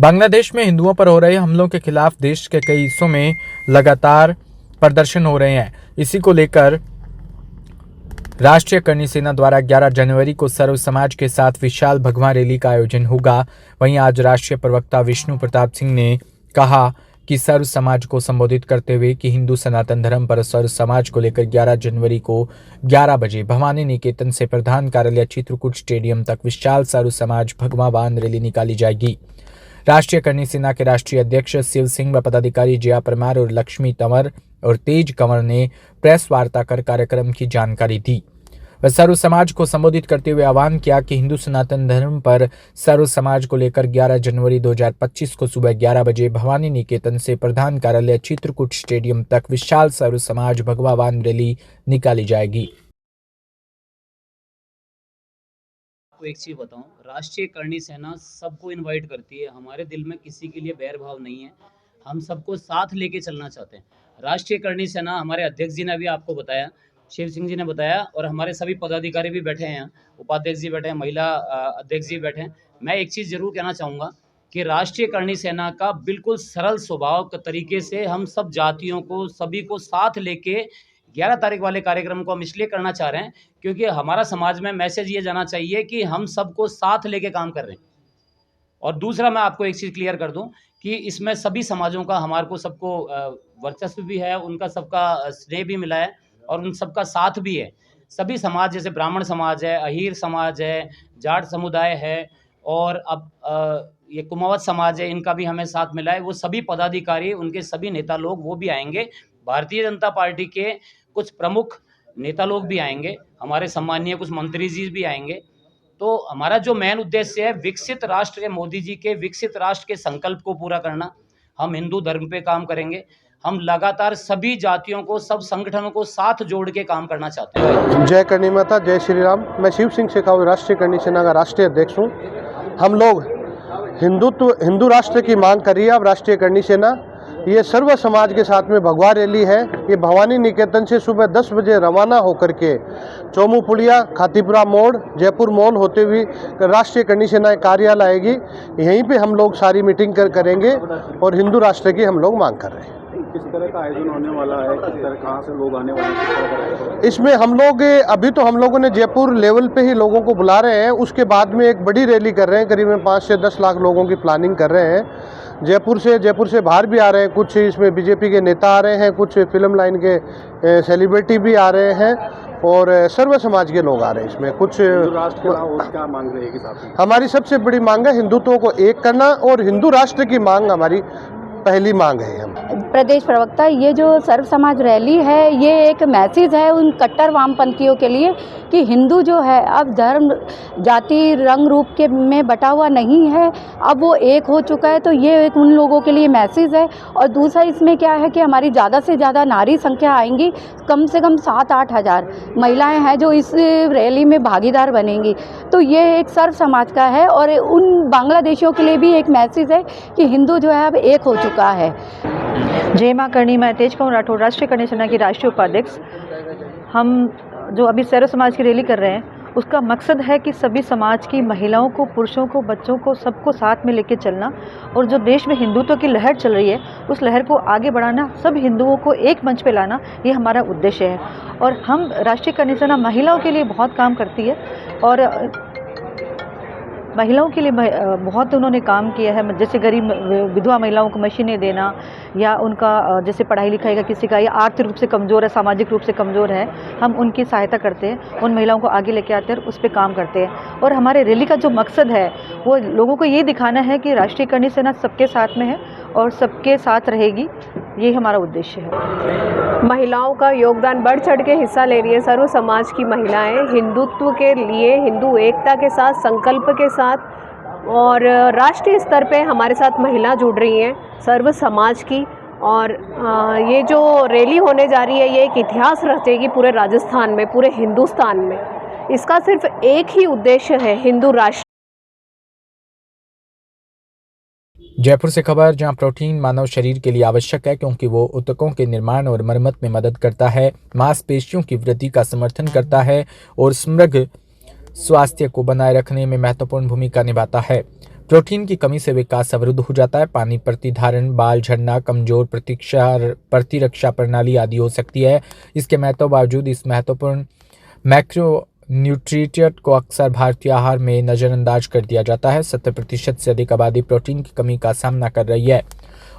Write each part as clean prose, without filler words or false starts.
बांग्लादेश में हिंदुओं पर हो रहे हमलों के खिलाफ देश के कई हिस्सों में लगातार प्रदर्शन हो रहे हैं। इसी को लेकर राष्ट्रीय करणी सेना द्वारा 11 जनवरी को सर्व समाज के साथ विशाल भगवा रैली का आयोजन होगा। वहीं आज राष्ट्रीय प्रवक्ता विष्णु प्रताप सिंह ने कहा कि सर्व समाज को संबोधित करते हुए कि हिंदू सनातन धर्म पर सर्व समाज को लेकर 11 जनवरी को 11 बजे भवानी निकेतन से प्रधान कार्यालय चित्रकूट स्टेडियम तक विशाल सर्व समाज भगवा वाहन रैली निकाली जाएगी। राष्ट्रीय करणी सेना के राष्ट्रीय अध्यक्ष शिव सिंह व पदाधिकारी जया परमार और लक्ष्मी तंवर और तेज कंवर ने प्रेस वार्ता कर कार्यक्रम की जानकारी दी। वह सर्व समाज को संबोधित करते हुए आह्वान किया कि हिंदू सनातन धर्म पर सर्व समाज को लेकर 11 जनवरी 2025 को सुबह 11 बजे भवानी निकेतन से प्रधान कार्यालय चित्रकूट स्टेडियम तक विशाल सर्व समाज भगवा वाहन रैली निकाली जाएगी। एक चीज बताऊं, राष्ट्रीय करणी सेना सबको इनवाइट करती है। हमारे दिल में किसी के लिए बैर भाव नहीं है, हम सबको साथ लेके चलना चाहते हैं। राष्ट्रीय करणी सेना, हमारे अध्यक्ष जी ने भी आपको बताया, शिव सिंह जी ने बताया, और हमारे सभी पदाधिकारी भी बैठे हैं, उपाध्यक्ष जी बैठे हैं, महिला अध्यक्ष जी बैठे हैं। मैं एक चीज़ जरूर कहना चाहूँगा कि राष्ट्रीय करणी सेना का बिल्कुल सरल स्वभाव के तरीके से हम सब जातियों को, सभी को साथ लेके 11 तारीख वाले कार्यक्रम को हम इसलिए करना चाह रहे हैं क्योंकि हमारा समाज में मैसेज ये जाना चाहिए कि हम सबको साथ लेके काम कर रहे हैं। और दूसरा, मैं आपको एक चीज़ क्लियर कर दूं कि इसमें सभी समाजों का हमारे को सबको वर्चस्व भी है, उनका सबका स्नेह भी मिला है और उन सबका साथ भी है। सभी समाज, जैसे ब्राह्मण समाज है, अहीर समाज है, जाट समुदाय है, और अब ये कुमावत समाज है, इनका भी हमें साथ मिला है। वो सभी पदाधिकारी, उनके सभी नेता लोग वो भी आएंगे। भारतीय जनता पार्टी के कुछ प्रमुख नेता लोग भी आएंगे, हमारे सम्मानीय कुछ मंत्री जी भी आएंगे। तो हमारा जो मेन उद्देश्य है, विकसित राष्ट्र, मोदी जी के विकसित राष्ट्र के संकल्प को पूरा करना। हम हिंदू धर्म पे काम करेंगे, हम लगातार सभी जातियों को, सब संगठनों को साथ जोड़ के काम करना चाहते हैं। जय करणी माता, जय श्री राम। मैं शिव सिंह शेखावत, राष्ट्रीय करणी सेना का राष्ट्रीय अध्यक्ष हूँ। हम लोग हिंदू राष्ट्र की मांग कर रही है। अब राष्ट्रीय करणी सेना ये सर्व समाज के साथ में भगवा रैली है। ये भवानी निकेतन से सुबह 10 बजे रवाना होकर के चोमू पुलिया, खातीपुरा मोड़, जयपुर मॉल होते हुए राष्ट्रीय करणी सेना कार्यालय आएगी। यहीं पे हम लोग सारी मीटिंग करेंगे और हिंदू राष्ट्र की हम लोग मांग कर रहे हैं। किस तरह का आयोजन होने वाला है, किस तरह, कहाँ से लोग आने वाले हैं, किस तरह का रहेगा? इसमें हम लोग अभी तो हम लोगों ने जयपुर लेवल पे ही लोगों को बुला रहे हैं। उसके बाद में एक बड़ी रैली कर रहे हैं, करीबन 5 से 10 लाख लोगों की प्लानिंग कर रहे हैं। जयपुर से बाहर भी आ रहे हैं, कुछ इसमें बीजेपी के नेता आ रहे हैं, कुछ फिल्म लाइन के सेलिब्रिटी भी आ रहे हैं और सर्व समाज के लोग आ रहे हैं। इसमें कुछ राष्ट्र और क्या मांग रहेगी साथी? हमारी सबसे बड़ी मांग है हिंदुत्व को एक करना और हिंदू राष्ट्र की मांग हमारी पहली मांग है। हम प्रदेश प्रवक्ता, ये जो सर्व समाज रैली है, ये एक मैसेज है उन कट्टर वामपंथियों के लिए कि हिंदू जो है अब धर्म, जाति, रंग रूप के में बटा हुआ नहीं है, अब वो एक हो चुका है। तो ये एक उन लोगों के लिए मैसेज है। और दूसरा इसमें क्या है कि हमारी ज़्यादा से ज़्यादा नारी संख्या आएंगी, कम से कम 7-8 हज़ार महिलाएं हैं जो इस रैली में भागीदार बनेंगी। तो ये एक सर्व समाज का है और उन बांग्लादेशियों के लिए भी एक मैसेज है कि हिंदू जो है अब एक हो चुका है। जय मां करणी। मैं तेज कंवर राठौर, राष्ट्रीय करणी सेना की राष्ट्रीय उपाध्यक्ष। हम जो अभी सर्व समाज की रैली कर रहे हैं, उसका मकसद है कि सभी समाज की महिलाओं को, पुरुषों को, बच्चों को, सबको साथ में लेके चलना और जो देश में हिंदुत्व की लहर चल रही है उस लहर को आगे बढ़ाना, सब हिंदुओं को एक मंच पे लाना, ये हमारा उद्देश्य है। और हम राष्ट्रीय करणी सेना महिलाओं के लिए बहुत काम करती है और महिलाओं के लिए बहुत उन्होंने काम किया है। जैसे गरीब विधवा महिलाओं को मशीनें देना, या उनका जैसे पढ़ाई लिखाई का किसी का या आर्थिक रूप से कमज़ोर है, सामाजिक रूप से कमज़ोर है, हम उनकी सहायता करते हैं, उन महिलाओं को आगे लेके आते हैं और उस पर काम करते हैं। और हमारे रैली का जो मकसद है वो लोगों को ये दिखाना है कि राष्ट्रीय करणी सेना सबके साथ में है और सबके साथ रहेगी, ये हमारा उद्देश्य है। महिलाओं का योगदान बढ़ चढ़ के हिस्सा ले रही है सर्व समाज की महिलाएं, हिंदुत्व के लिए, हिंदू एकता के साथ, संकल्प के साथ। और राष्ट्रीय स्तर पे हमारे साथ महिला जुड़ रही हैं सर्व समाज की। और ये जो रैली होने जा रही है, ये एक इतिहास रचेगी पूरे राजस्थान में, पूरे हिंदुस्तान में। इसका सिर्फ एक ही उद्देश्य है, हिंदू राष्ट्र। जयपुर से खबर, जहां प्रोटीन मानव शरीर के लिए आवश्यक है क्योंकि वो ऊतकों के निर्माण और मरम्मत में मदद करता है, मांसपेशियों की वृद्धि का समर्थन करता है और समग्र स्वास्थ्य को बनाए रखने में महत्वपूर्ण भूमिका निभाता है। प्रोटीन की कमी से विकास अवरुद्ध हो जाता है। पानी प्रतिधारण, बाल झड़ना, कमजोर प्रतिरक्षा प्रणाली आदि हो सकती है। इसके महत्व बावजूद इस महत्वपूर्ण मैक्रो न्यूट्रिएंट को अक्सर भारतीय आहार में नजरअंदाज कर दिया जाता है। 70% से अधिक आबादी प्रोटीन की कमी का सामना कर रही है।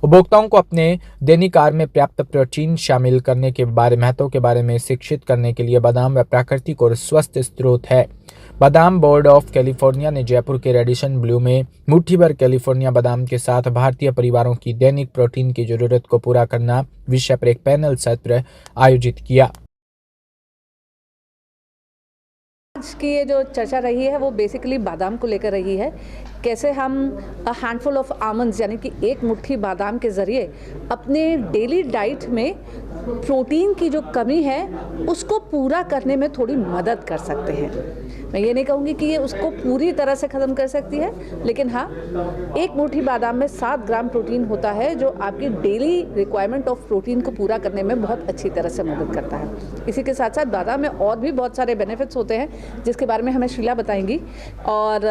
उपभोक्ताओं को अपने दैनिक आहार में पर्याप्त प्रोटीन शामिल करने के महत्व के बारे में शिक्षित करने के लिए बादाम व प्राकृतिक और स्वस्थ स्रोत है। बादाम बोर्ड ऑफ कैलिफोर्निया ने जयपुर के रेडिसन ब्लू में मुट्ठी भर कैलिफोर्निया बादाम के साथ भारतीय परिवारों की दैनिक प्रोटीन की जरूरत को पूरा करना विषय पर एक पैनल सत्र आयोजित किया। आज की ये जो चर्चा रही है वो बेसिकली बादाम को लेकर रही है। कैसे हम हैंडफुल ऑफ आमंड्स यानी कि एक मुट्ठी बादाम के ज़रिए अपने डेली डाइट में प्रोटीन की जो कमी है उसको पूरा करने में थोड़ी मदद कर सकते हैं। मैं ये नहीं कहूँगी कि ये उसको पूरी तरह से ख़त्म कर सकती है, लेकिन हाँ, एक मुट्ठी बादाम में 7 ग्राम प्रोटीन होता है जो आपकी डेली रिक्वायरमेंट ऑफ प्रोटीन को पूरा करने में बहुत अच्छी तरह से मदद करता है। इसी के साथ साथ बादाम में और भी बहुत सारे बेनिफिट्स होते हैं जिसके बारे में हमें शीला बताएंगी। और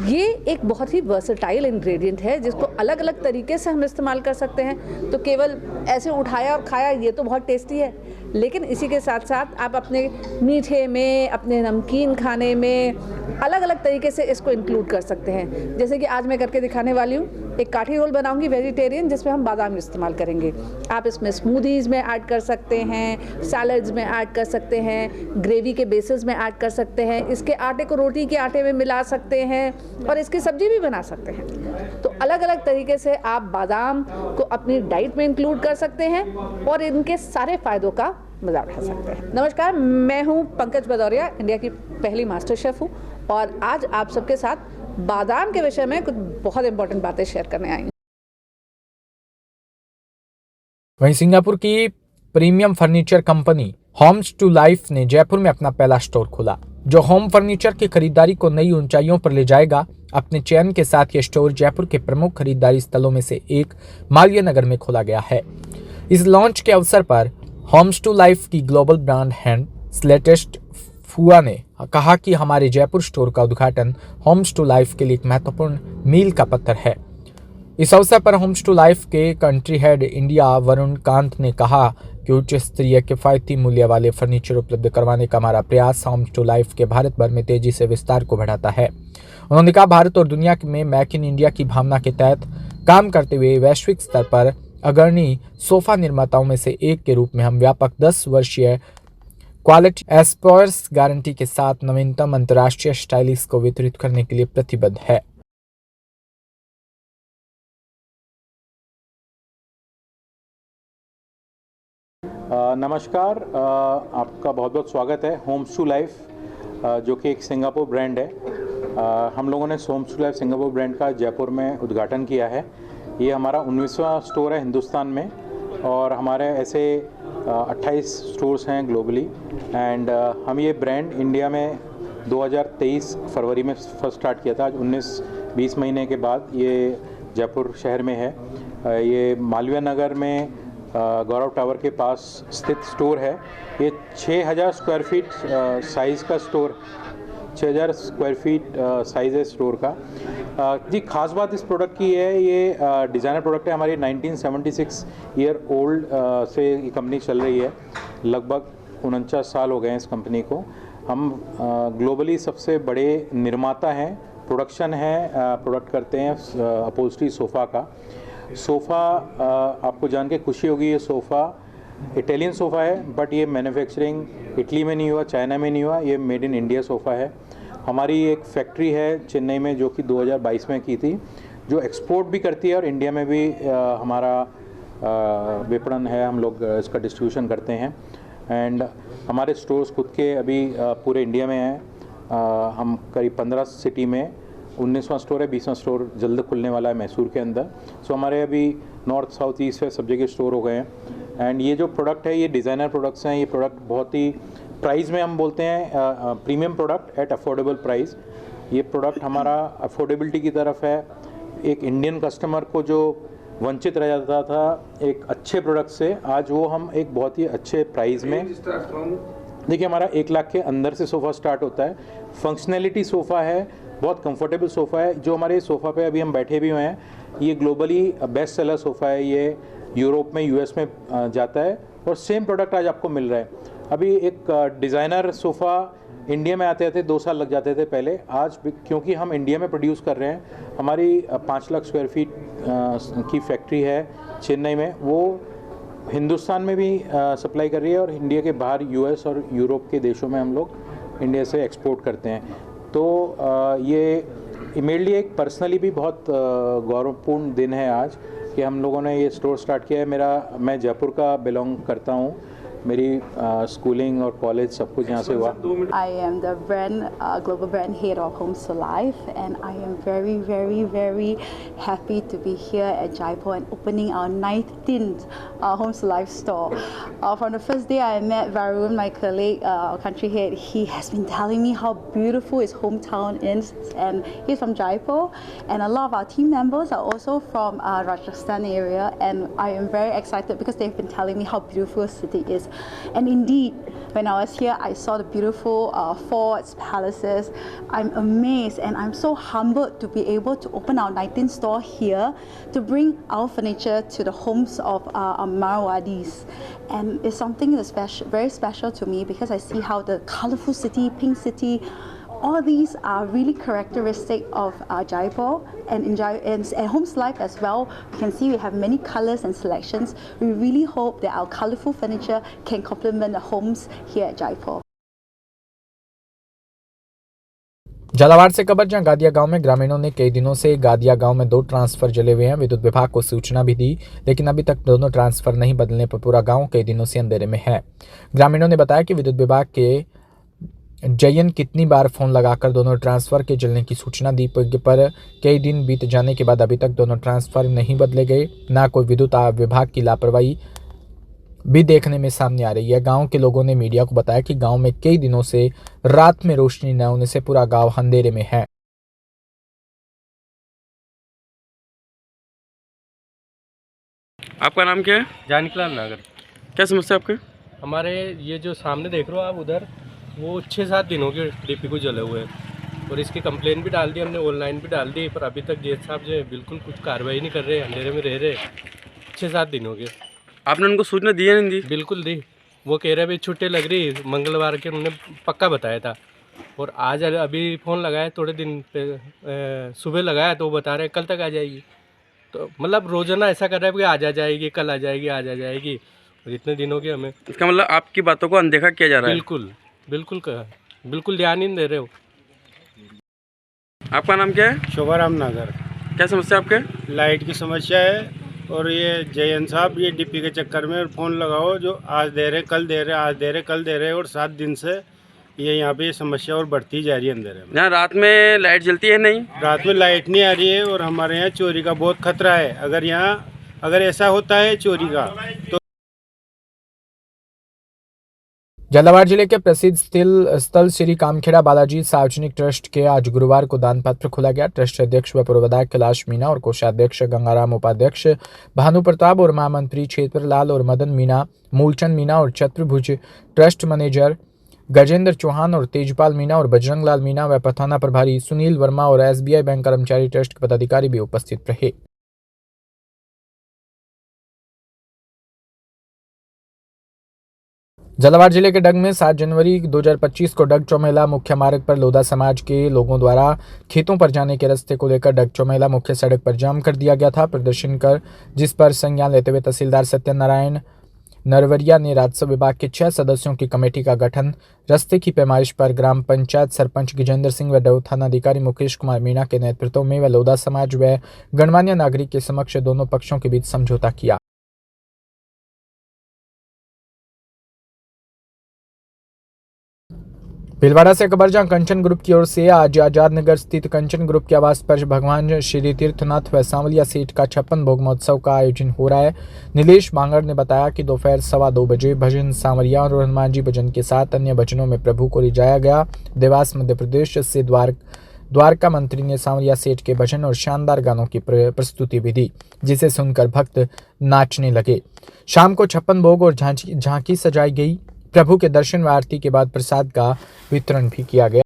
ये एक बहुत ही वर्सेटाइल इंग्रेडिएंट है जिसको अलग अलग तरीके से हम इस्तेमाल कर सकते हैं। तो केवल ऐसे उठाया और खाया ये तो बहुत टेस्टी है, लेकिन इसी के साथ साथ आप अपने मीठे में, अपने नमकीन खाने में अलग अलग तरीके से इसको इंक्लूड कर सकते हैं। जैसे कि आज मैं करके दिखाने वाली हूँ, एक काठी रोल बनाऊंगी वेजिटेरियन जिसमें हम बादाम इस्तेमाल करेंगे। आप इसमें स्मूदीज़ में ऐड कर सकते हैं, सैलड्स में ऐड कर सकते हैं, ग्रेवी के बेसिस में ऐड कर सकते हैं, इसके आटे को रोटी के आटे में मिला सकते हैं और इसकी सब्जी भी बना सकते हैं। तो अलग अलग तरीके से आप बादाम को अपनी डाइट में इंक्लूड कर सकते हैं और इनके सारे फ़ायदों का मजा उठा सकते हैं। नमस्कार, मैं हूं पंकज भदौरिया, इंडिया की पहली मास्टर शेफ़ हूं और आज आप सबके साथ बादाम के विषय में कुछ बहुत इंपॉर्टेंट बातें शेयर करने आई हूं। वहीं सिंगापुर की premium furniture company homes to life ने जयपुर में अपना पहला स्टोर खोला, जो होम फर्नीचर की खरीदारी को नई ऊंचाइयों पर ले जाएगा। अपने चयन के साथ ये स्टोर जयपुर के प्रमुख खरीदारी स्थलों में से एक मालवीय नगर में खोला गया है। इस लॉन्च के अवसर पर होम्स टू लाइफ की ग्लोबल ब्रांड हैंड स्लेटेस्ट फुआ ने कहा कि हमारे जयपुर स्टोर का उद्घाटन होम्स टू लाइफ के लिए एक महत्वपूर्ण मील का पत्थर है। इस अवसर पर होम्स टू लाइफ के country head India Varun Kant ने कहा कि उच्च स्तरीय किफायती मूल्य वाले फर्नीचर उपलब्ध करवाने का हमारा प्रयास होम्स टू लाइफ के भारत भर में तेजी से विस्तार को बढ़ाता है। उन्होंने कहा, भारत और दुनिया में मेक इन इंडिया की भावना के तहत काम करते हुए वैश्विक स्तर पर अग्रणी सोफा निर्माताओं में से एक के रूप में हम व्यापक 10 वर्षीय क्वालिटी एस्प्योर्स गारंटी के साथ नवीनतम अंतर्राष्ट्रीय स्टाइलिश को वितरित करने के लिए प्रतिबद्ध है। नमस्कार, आपका बहुत बहुत स्वागत है होम्स टू लाइफ, जो कि एक सिंगापुर ब्रांड है। हम लोगों ने homes to life Singapore brand का जयपुर में उद्घाटन किया है। ये हमारा 19वां स्टोर है हिंदुस्तान में और हमारे ऐसे 28 स्टोर्स हैं ग्लोबली। एंड हम ये ब्रांड इंडिया में 2023 फरवरी में फर्स्ट स्टार्ट किया था। आज 19-20 महीने के बाद ये जयपुर शहर में है। ये मालवीय नगर में गौरव टावर के पास स्थित स्टोर है। ये 6000 स्क्वायर फीट साइज़ का स्टोर, 6000 स्क्वायर फीट साइज़ है स्टोर का। जी, खास बात इस प्रोडक्ट की है, ये डिज़ाइनर प्रोडक्ट है। हमारी 1976 ईयर ओल्ड से ये कंपनी चल रही है। लगभग 49 साल हो गए हैं इस कंपनी को। हम ग्लोबली सबसे बड़े निर्माता हैं, प्रोडक्शन है, प्रोडक्ट करते हैं अपहोल्स्ट्री सोफ़ा का। सोफ़ा आपको जान के खुशी होगी, ये सोफ़ा इटालियन सोफ़ा है, बट ये मैन्युफैक्चरिंग इटली में नहीं हुआ, चाइना में नहीं हुआ, ये मेड इन इंडिया सोफ़ा है। हमारी एक फैक्ट्री है चेन्नई में जो कि 2022 में की थी, जो एक्सपोर्ट भी करती है और इंडिया में भी हमारा विपणन है, हम लोग इसका डिस्ट्रीब्यूशन करते हैं। एंड हमारे स्टोर्स खुद के अभी पूरे इंडिया में हैं। हम करीब 15 सिटी में 19वां स्टोर है, 20वां स्टोर जल्द खुलने वाला है मैसूर के अंदर। सो हमारे अभी नॉर्थ साउथ ईस्ट है, सब जगह स्टोर हो गए हैं। एंड ये जो प्रोडक्ट है ये डिज़ाइनर प्रोडक्ट्स हैं। ये प्रोडक्ट बहुत ही प्राइस में हम बोलते हैं premium product at affordable price. ये प्रोडक्ट हमारा अफोर्डेबिलिटी की तरफ है। एक इंडियन कस्टमर को जो वंचित रह जाता था एक अच्छे प्रोडक्ट से, आज वो हम एक बहुत ही अच्छे प्राइस में, देखिए हमारा 1 लाख के अंदर से सोफ़ा स्टार्ट होता है। फंक्शनैलिटी सोफ़ा है, बहुत कंफर्टेबल सोफ़ा है। जो हमारे सोफ़ा पे अभी हम बैठे भी हुए हैं, ये ग्लोबली बेस्ट सेलर सोफ़ा है। ये यूरोप में, यूएस में जाता है और सेम प्रोडक्ट आज आपको मिल रहा है। अभी एक डिज़ाइनर सोफ़ा इंडिया में आते आते 2 साल लग जाते थे पहले। आज क्योंकि हम इंडिया में प्रोड्यूस कर रहे हैं, हमारी 5 लाख स्क्वायर फीट की फैक्ट्री है चेन्नई में, वो हिंदुस्तान में भी सप्लाई कर रही है और इंडिया के बाहर यूएस और यूरोप के देशों में हम लोग इंडिया से एक्सपोर्ट करते हैं। तो ये मेरे लिए एक पर्सनली भी बहुत गौरवपूर्ण दिन है आज कि हम लोगों ने ये स्टोर स्टार्ट किया है। मैं जयपुर का बिलोंग करता हूँ। मेरी स्कूलिंग और कॉलेज सब कुछ यहाँ से हुआ। I am the global brand head of Homes to Life, and I am very happy to be here at Jaipur and opening our 19th Homes to Life store. From the first day I met Varun, my colleague, country head, he has been telling me how beautiful his hometown is, and he's from Jaipur, and a lot of our team members are also from Rajasthan area, and I am very excited because they've been telling me how beautiful the city is. And indeed, when I was here, I saw the beautiful forts, palaces. I'm amazed and I'm so humbled to be able to open our 19th store here to bring our furniture to the homes of Marwadis. And it's something that's very special to me because I see how the colorful city, pink city, all these are really characteristic of Jaipur, and Homes Life as well. You can see we have many colors and selections. We really hope that our colorful furniture can complement the homes here at Jaipur. Jhalawar से खबर, जहां गादिया गांव में ग्रामीणों ने कई दिनों से गादिया गांव में 2 ट्रांसफर जले हुए हैं। विद्युत विभाग को सूचना भी दी, लेकिन अभी तक दोनों ट्रांसफर नहीं बदलने पर पूरा गांव कई दिनों से अंधेरे में है। ग्रामीणों ने बताया कि विद्युत विभाग के जयन कितनी बार फोन लगाकर दोनों ट्रांसफर के जलने की सूचना दी, पर कई दिन बीत जाने के बाद अभी तक दोनों ट्रांसफर नहीं बदले गए। ना कोई विद्युत विभाग की लापरवाही भी देखने में सामने आ रही है। गांव के लोगों ने मीडिया को बताया कि गांव में कई दिनों से रात में रोशनी न होने से पूरा गांव अंधेरे में है। आपका नाम क्या है? जानकीलाल नागर। क्या समस्या आपके? हमारे ये जो सामने देख रहे हो आप उधर, वो 6-7 दिनों के डीपी को जले हुए हैं और इसकी कंप्लेन भी डाल दी हमने, ऑनलाइन भी डाल दी, पर अभी तक जेठ साहब जो है बिल्कुल कुछ कार्रवाई नहीं कर रहे, अंधेरे में रह रहे। 6-7 दिनों के। आपने उनको सूचना दी है? नहीं दी? बिल्कुल दी। वो कह रहे भाई छुट्टी लग रही, मंगलवार के उन्होंने पक्का बताया था, और आज अभी फ़ोन लगाया थोड़े दिन पे, सुबह लगाया तो वो बता रहे हैं कल तक आ जाएगी। तो मतलब रोजाना ऐसा कर रहा है कि आज आ जाएगी, कल आ जाएगी, आज आ जाएगी, और इतने दिनों के हमें। इसका मतलब आपकी बातों को अनदेखा किया जा रहा है? बिल्कुल ध्यान ही नहीं दे रहे हो। आपका नाम क्या है? शोभाराम नागर। क्या समस्या आपके? लाइट की समस्या है, और ये जयन साहब ये डीपी के चक्कर में फ़ोन लगाओ, जो आज दे रहे कल दे रहे, आज दे रहे कल दे रहे, और 7 दिन से ये यहाँ पे समस्या और बढ़ती जा रही है अंदर। यहाँ रात में लाइट जलती है? नहीं, रात में लाइट नहीं आ रही है, और हमारे यहाँ चोरी का बहुत खतरा है। अगर ऐसा होता है चोरी का तो। झालावाड़ जिले के प्रसिद्ध स्थल श्री कामखेड़ा बालाजी सार्वजनिक ट्रस्ट के आज गुरुवार को दान पत्र खोला गया। ट्रस्ट अध्यक्ष व पूर्व विधायक कैलाश मीणा और कोषाध्यक्ष गंगाराम, उपाध्यक्ष भानु प्रताप और महामंत्री क्षेत्रलाल और मदन मीणा, मूलचंद मीणा और चतुर्भुज, ट्रस्ट मैनेजर गजेंद्र चौहान और तेजपाल मीणा और बजरंगलाल मीणा व थाना प्रभारी सुनील वर्मा और SBI बैंक कर्मचारी ट्रस्ट के पदाधिकारी भी उपस्थित रहे। झालावाड़ जिले के डग में 7 जनवरी 2025 को डग चौमेला मुख्य मार्ग पर लोधा समाज के लोगों द्वारा खेतों पर जाने के रास्ते को लेकर डग चौमेला मुख्य सड़क पर जाम कर दिया गया था प्रदर्शन कर, जिस पर संज्ञान लेते हुए तहसीलदार सत्यनारायण नरवरिया ने राजस्व विभाग के 6 सदस्यों की कमेटी का गठन, रास्ते की पैमाइश पर ग्राम पंचायत सरपंच गजेंद्र सिंह व डग थानाधिकारी मुकेश कुमार मीणा के नेतृत्व में व लोधा समाज व गणमान्य नागरिक के समक्ष दोनों पक्षों के बीच समझौता किया। भीलवाड़ा से खबर, जहां कंचन ग्रुप की ओर से आज आजाद नगर स्थित कंचन ग्रुप के आवास पर भगवान श्री तीर्थनाथ व सांवलिया सेठ का 56 भोग महोत्सव का आयोजन हो रहा है। नीलेश भांगड़ ने बताया कि दोपहर 2:15 बजे भजन सांवरिया और हनुमान जी भजन के साथ अन्य भजनों में प्रभु को रिझाया गया। देवास मध्य प्रदेश से द्वारका मंत्री ने सांवरिया सेठ के भजन और शानदार गानों की प्रस्तुति भी दी, जिसे सुनकर भक्त नाचने लगे। शाम को 56 भोग और झांकी सजाई गई। प्रभु के दर्शन व आरती के बाद प्रसाद का वितरण भी किया गया।